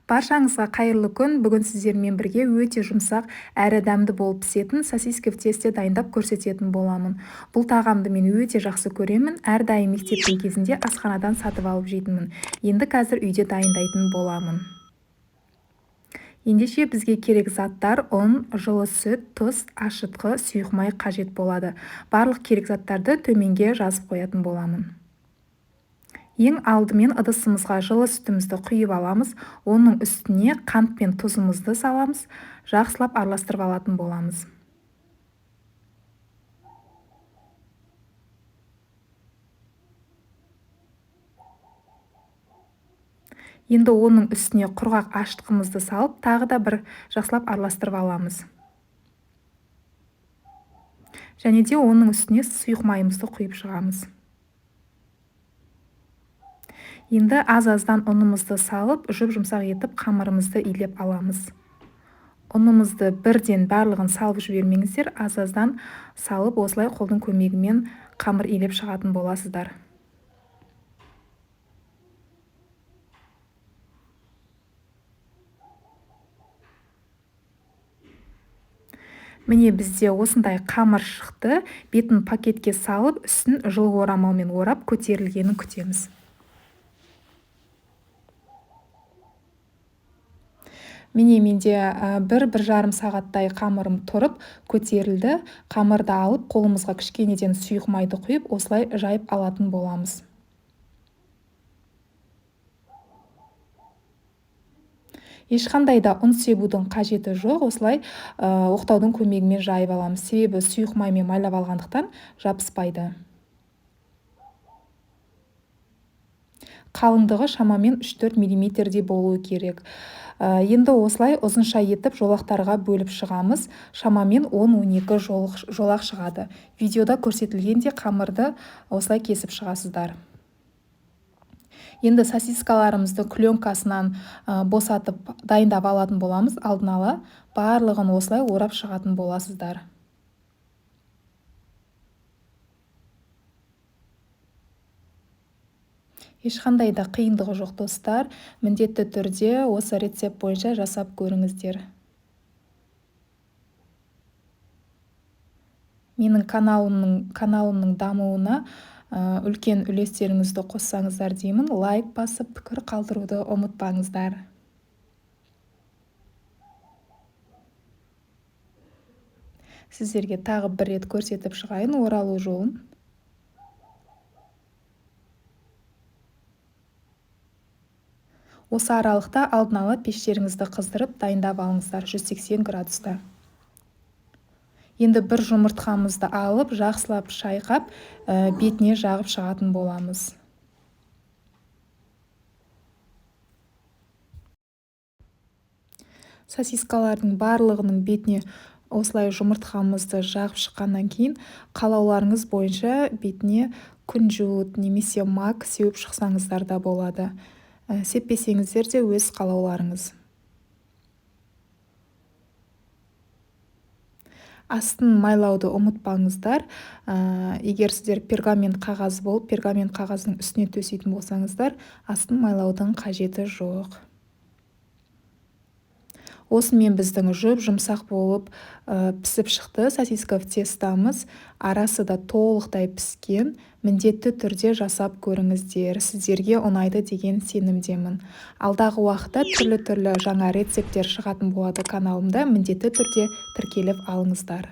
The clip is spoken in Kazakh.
Баршаңызға қайырлы күн. Бүгін сіздермен бірге өте жұмсақ әрі дәмді болып пісетін сосиски в тесте дайындап көрсететін боламын. Бұл тағамды мен өте жақсы көремін. Әрдайым мектептің кезінде асханадан сатып алып жейтінмін. Енді қазір үйде дайындайтын боламын. Ендеше бізге керек заттар: ұн, жылы сүт, тұз, ашытқы, сұйық май қажет болады. Барлық керек заттарды төменге жазып қоятын боламын. Ең алдымен ыдысымызға жылы сүтімізді құйып аламыз. Оның үстіне қант пен тұзымызды саламыз. Жақсылап араластырып алатын боламыз. Енді оның үстіне құрғақ ашытқымызды салып, тағы да бір жақсылап араластырып аламыз. Және де оның үстіне сұйық майымызды құйып шығамыз. Енді аз-аздан ұнымызды салып, жұп-жұмсақ етіп қамырымызды илеп аламыз. Ұнымызды бірден барлығын салып жібермеңіздер, аз-аздан салып, осылай қолдың көмегімен қамыр илеп шығатын боласыздар. Міне бізде осындай қамыр шықты. Бетін пакетке салып, үстін жылы орамалмен орап, көтерілгенін күтеміз. Міне менде 1-1,5 сағаттай қамырым тұрып көтерілді. Қамырды алып, қолымызға кішкенеден сұйық майды құйып, осылай жайып алатын боламыз. Ешқандай да ұн себудің қажеті жоқ, осылай оқтаудың көмегімен жайып аламыз. Себебі сұйық маймен майлап алғандықтан жабыспайды. Қалыңдығы шамамен 3-4 мм болуы керек. Енді осылай ұзынша етіп жолақтарға бөліп шығамыз. Шамамен 10-12 жолақ шығады. Видеода көрсетілгенде қамырды осылай кесіп шығасыздар. Енді сосискаларымызды пленкасынан босатып дайындап алатын боламыз. Алдын ала барлығын осылай орап шығатын боласыздар. Ешқандай да қиындығы жоқ достар. Міндетті түрде осы рецепт бойынша жасап көріңіздер. Менің каналымның дамуына үлкен үлестеріңізді қоссаңыздар деймін. Лайк басып, пікір қалдыруды ұмытпаңыздар. Сіздерге тағы бір рет көрсетіп шығайын оралу жолын. Осы аралықта алдын ала пештеріңізді қыздырып дайындап алыңыздар 180 градуста. Енді бір жұмыртқамызды алып, жақсылап шайқап, бетіне жағып шығатын боламыз. Сосискалардың барлығының бетіне осылай жұмыртқамызды жағып шыққаннан кейін, қалауларыңыз бойынша бетіне күнжіт немесе мак сеуіп шықсаңыздар да болады. Сеппесеңіздер де өз қалауларыңыз. Астын майлауды ұмытпаңыздар. Егер сіздер пергамент қағаз болып, пергамент қағаздың үстіне төсейтін болсаңыздар, астын майлаудың қажеті жоқ. Осымен біздің жұп-жұмсақ болып пісіп шықты сосиска в тестамыз. Арасы да толықтай піскен. Міндетті түрде жасап көріңіздер. Сіздерге ұнайды деген сенімдемін. Алдағы уақытта түрлі жаңа рецепттер шығатын болады каналымда. Міндетті түрде тіркеліп алыңыздар.